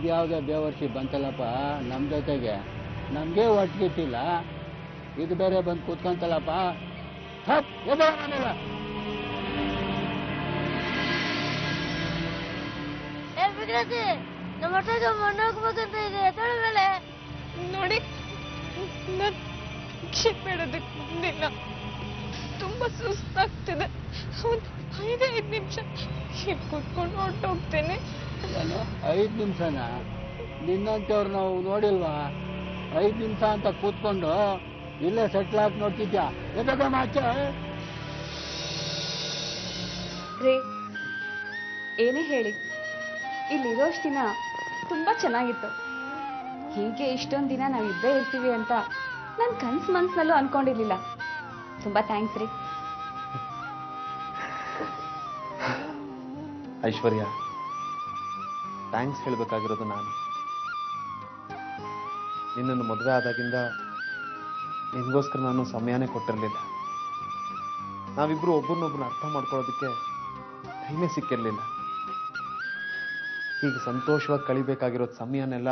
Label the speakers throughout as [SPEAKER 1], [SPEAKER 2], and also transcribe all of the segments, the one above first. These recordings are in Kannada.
[SPEAKER 1] ಇದ್ಯಾವುದೇ ಬೇವರ್ಸಿ ಬಂತಲ್ಲಪ್ಪ ನಮ್ಮ ಜೊತೆಗೆ, ನಮಗೆ ಒಟ್ಟಿಗಿಟ್ಟಿಲ್ಲ, ಇದು ಬೇರೆ ಬಂದು ಕೂತ್ಕೊಂತಲ್ಲಪ್ಪ.
[SPEAKER 2] ನಮ್ಮ ಹೊಟ್ಟೆಗೆ ಮಣ್ಣು ಹಾಕ್ಬೇಕಂತ ಇದೆ ಮೇಲೆ ನೋಡಿ. ನಾನು ಬೇಡೋದಕ್ಕೆ ಬಂದಿಲ್ಲ, ತುಂಬಾ ಸುಸ್ತಾಗ್ತಿದೆ. ಒಂದು 5 ನಿಮಿಷ ಕೂತ್ಕೊಂಡು ಹೊರಟೋಗ್ತೇನೆ.
[SPEAKER 1] 5 ನಿಮಿಷನಾ? ನಿನ್ನಂತವ್ರು ನಾವು ನೋಡಿಲ್ವಾ? 5 ನಿಮಿಷ ಅಂತ ಕೂತ್ಕೊಂಡು ಇಲ್ಲೇ ಸೆಟ್ಲ್ ಆಗಿ ನೋಡ್ತಿದ್ಯಾ? ಆಚೆ
[SPEAKER 3] ರೇ, ಏನೇ ಹೇಳಿ, ಇಲ್ಲಿರೋಷ್ಟು ದಿನ ತುಂಬಾ ಚೆನ್ನಾಗಿತ್ತು. ಹೀಗೆ ಇಷ್ಟೊಂದು ದಿನ ನಾವಿಬ್ಬರೇ ಇರ್ತೀವಿ ಅಂತ ನಾನು ಮನ್ಸಲ್ಲೂ ಅನ್ಕೊಂಡಿರ್ಲಿಲ್ಲ. ತುಂಬಾ ಥ್ಯಾಂಕ್ಸ್ ರೀ.
[SPEAKER 4] ಐಶ್ವರ್ಯ, ಥ್ಯಾಂಕ್ಸ್ ಹೇಳಬೇಕಾಗಿರೋದು ನಾನು. ನಿನ್ನನ್ನು ಮದುವೆ ಆದಾಗಿಂದ ನಿನಗೋಸ್ಕರ ನಾನು ಸಮಯನೇ ಕೊಟ್ಟಿರಲಿಲ್ಲ. ನಾವಿಬ್ಬರು ಒಬ್ಬರನ್ನೊಬ್ಬರನ್ನ ಅರ್ಥ ಮಾಡ್ಕೊಳ್ಳೋದಕ್ಕೆ ಟೈಮೇ ಸಿಕ್ಕಿರಲಿಲ್ಲ. ಹೀಗೆ ಸಂತೋಷವಾಗಿ ಕಳಿಬೇಕಾಗಿರೋ ಸಮಯನೆಲ್ಲ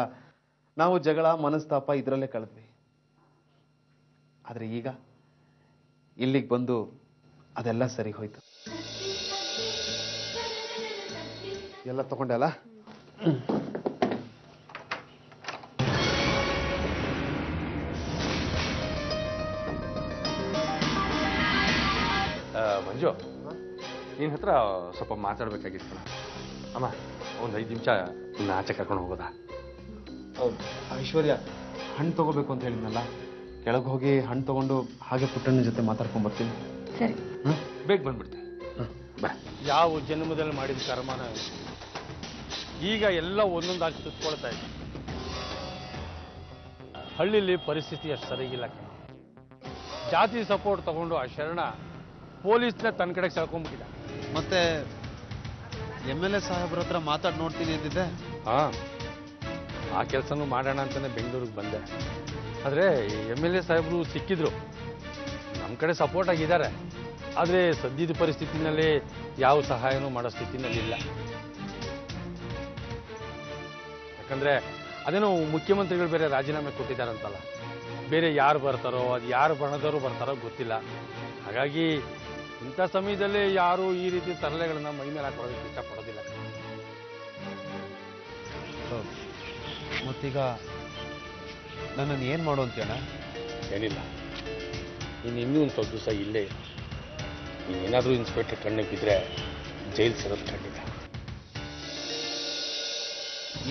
[SPEAKER 4] ನಾವು ಜಗಳ, ಮನಸ್ತಾಪ ಇದರಲ್ಲೇ ಕಳೆದ್ವಿ. ಆದರೆ ಈಗ ಇಲ್ಲಿಗೆ ಬಂದು ಅದೆಲ್ಲ ಸರಿ ಹೋಯ್ತು. ಎಲ್ಲ ತಗೊಂಡೆ ಅಲ್ಲ?
[SPEAKER 5] ಮಂಜು, ನಿನ್ನ ಹತ್ರ ಸ್ವಲ್ಪ ಮಾತಾಡ್ಬೇಕಾಗಿತ್ತು. ಅಮ್ಮ, ಒಂದು 5 ನಿಮಿಷ ಇನ್ನು ಆಚೆ ಕರ್ಕೊಂಡು ಹೋಗೋದಾ?
[SPEAKER 4] ಐಶ್ವರ್ಯ, ಹಣ್ಣು ತಗೋಬೇಕು ಅಂತ ಹೇಳಿದ್ನಲ್ಲ, ಕೆಳಗೆ ಹೋಗಿ ಹಣ್ಣು ತಗೊಂಡು ಹಾಗೆ ಪುಟ್ಟಣ್ಣ ಜೊತೆ ಮಾತಾಡ್ಕೊಂಡ್ ಬರ್ತೀನಿ.
[SPEAKER 3] ಸರಿ,
[SPEAKER 5] ಬೇಗ ಬಂದ್ಬಿಡ್ತೀನಿ. ಯಾವ ಜನ್ಮದಲ್ಲಿ ಮಾಡಿದ ಕರ್ಮನ ಈಗ ಎಲ್ಲ ಒಂದೊಂದಾಗಿ ಸುತ್ಕೊಳ್ತಾ ಇದೆ. ಹಳ್ಳಿಲಿ ಪರಿಸ್ಥಿತಿ ಅಷ್ಟು ಸರಿಗಿಲ್ಲ ಕಣ. ಜಾತಿ ಸಪೋರ್ಟ್ ತಗೊಂಡು ಆ ಶರಣ ಪೊಲೀಸ್ನ ತನ್ನ ಕಡೆಗೆ ಸೆಳ್ಕೊಂಡ್ಬಿಟ್ಟಿದ್ದ.
[SPEAKER 4] ಮತ್ತೆ MLA ಸಾಹೇಬ್ರ ಹತ್ರ ಮಾತಾಡಿ ನೋಡ್ತೀನಿ ಅಂದಿದ್ದೆ.
[SPEAKER 5] ಆ ಕೆಲಸನೂ ಮಾಡೋಣ ಅಂತಾನೆ ಬೆಂಗಳೂರಿಗೆ ಬಂದೆ. ಆದರೆ MLA ಸಾಹೇಬರು ಸಿಕ್ಕಿದ್ರು, ನಮ್ಮ ಕಡೆ ಸಪೋರ್ಟ್ ಆಗಿದ್ದಾರೆ. ಆದರೆ ಸದ್ಯದ ಪರಿಸ್ಥಿತಿನಲ್ಲಿ ಯಾವ ಸಹಾಯನೂ ಮಾಡೋ ಸ್ಥಿತಿನಲ್ಲಿಲ್ಲ. ಯಾಕಂದ್ರೆ ಅದೇನೋ ಮುಖ್ಯಮಂತ್ರಿಗಳು ಬೇರೆ ರಾಜೀನಾಮೆ ಕೊಟ್ಟಿದ್ದಾರಂತಲ್ಲ, ಬೇರೆ ಯಾರು ಬರ್ತಾರೋ, ಅದು ಯಾರು ಬಣದವರು ಬರ್ತಾರೋ ಗೊತ್ತಿಲ್ಲ. ಹಾಗಾಗಿ ಇಂಥ ಸಮಯದಲ್ಲಿ ಯಾರು ಈ ರೀತಿ ತರಲೆಗಳನ್ನ ಮೈ ಮೇಲೆ ಹಾಕೊಳ್ಳೋದಕ್ಕೆ ಇಷ್ಟಪಡೋದಿಲ್ಲ.
[SPEAKER 4] ಮತ್ತೀಗ ನನ್ನನ್ನು ಏನು ಮಾಡು ಅಂತೀಯಣ್ಣ?
[SPEAKER 5] ಏನಿಲ್ಲ, ನೀನು ಇನ್ನೂ ಒಂದು ಸ್ವಲ್ಪ ದಿವಸ ಇಲ್ಲೇ ನೀನೇನಾದರೂ ಇನ್ಸ್ಪೆಕ್ಟರ್ ಕಣ್ಣಿಗೆ ಬಿದ್ದರೆ ಜೈಲು ಸೇರೋದು ಖಂಡಿತ.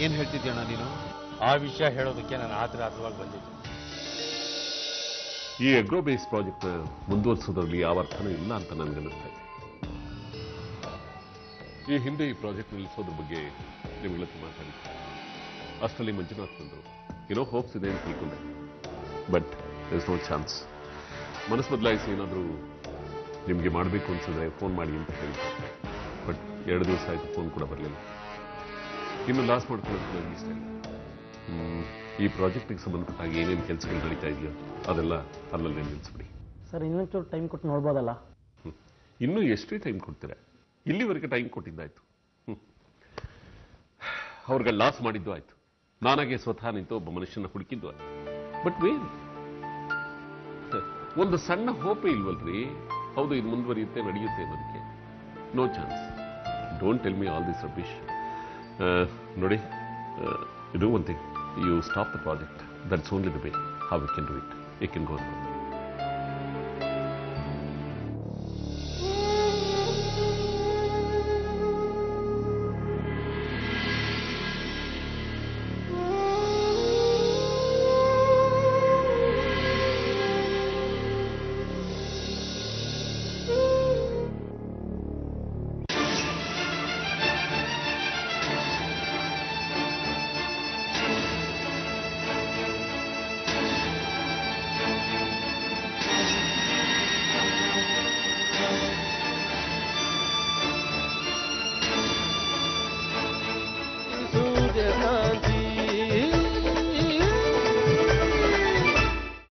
[SPEAKER 4] ಏನು ಹೇಳ್ತಿದ್ಯಣ್ಣ ನೀನು?
[SPEAKER 5] ಆ ವಿಷಯ ಹೇಳೋದಕ್ಕೆ ನಾನು ಆತುರವಾಗಿ ಬಂದಿದ್ದೆ.
[SPEAKER 6] ಈ ಅಗ್ರೋ ಬೇಸ್ ಪ್ರಾಜೆಕ್ಟ್ ಮುಂದುವರಿಸೋದ್ರಲ್ಲಿ ಯಾವ ಅರ್ಥನೂ ಇಲ್ಲ ಅಂತ ನನಗನ್ನಿಸ್ತಾ ಇದೆ. ಈ ಹಿಂದೆ ಈ ಪ್ರಾಜೆಕ್ಟ್ ನಿಲ್ಲಿಸೋದ್ರ ಬಗ್ಗೆ ನಿಮ್ಗಳ ಮಾತಾಡಿದ್ದೆ. ಅಷ್ಟರಲ್ಲಿ ಮಂಜುನಾಥ್ ಬಂದರು. ಏನೋ ಹೋಪ್ಸ್ ಇದೆ ಅಂತ ತಿಳ್ಕೊಂಡೆ, but there is no chance. ಮನಸ್ಸು ಬದಲಾಯಿಸಿ ಏನಾದರೂ ನಿಮಗೆ ಮಾಡಬೇಕು ಅನ್ಸಿದ್ರೆ ಫೋನ್ ಮಾಡಿ ಅಂತ ಹೇಳಿದೆ. ಬಟ್ 2 ದಿವಸ ಆಯಿತು, ಫೋನ್ ಕೂಡ ಬರಲಿಲ್ಲ. ಇನ್ನು ಲಾಸ್ ಮಾಡ್ಕೊಳ್ಳೋದು ನನಗೆ ಇಷ್ಟ ಇಲ್ಲ. ಈ ಪ್ರಾಜೆಕ್ಟಿಗೆ ಸಂಬಂಧಪಟ್ಟಾಗ ಏನೇನು ಕೆಲಸಗಳು ನಡೀತಾ ಇದೆಯೋ ಅದೆಲ್ಲ ಅಲ್ಲಲ್ಲೇ ನಿಲ್ಲಿಸ್ಬಿಡಿ.
[SPEAKER 7] ಸರ್, ಇನ್ನೊಂಚೂರು ಟೈಮ್ ಕೊಟ್ಟು ನೋಡ್ಬೋದಲ್ಲ?
[SPEAKER 6] ಇನ್ನೂ ಎಷ್ಟೇ ಟೈಮ್ ಕೊಡ್ತೀರಾ? ಇಲ್ಲಿವರೆಗೆ ಟೈಮ್ ಕೊಟ್ಟಿದ್ದಾಯ್ತು. ಅವ್ರಿಗೆ ಲಾಸ್ ಮಾಡಿದ್ದು ಆಯ್ತು. ನಾನಾಗೆ ಸ್ವತಃ ನಿಂತು ಒಬ್ಬ ಮನುಷ್ಯನ ಹುಡುಕಿದ್ದು ಆಯ್ತು. ಬಟ್ ಒಂದು ಸಣ್ಣ ಹೋಪೇ ಇಲ್ವಲ್ರಿ? ಹೌದು, ಇದು ಮುಂದುವರಿಯುತ್ತೆ, ನಡೆಯುತ್ತೆ ಅನ್ನೋದಕ್ಕೆ no chance. Don't tell me all this rubbish. ನೋಡಿ, do one thing. You stop the project. That's only the way how we can do it. You can go on.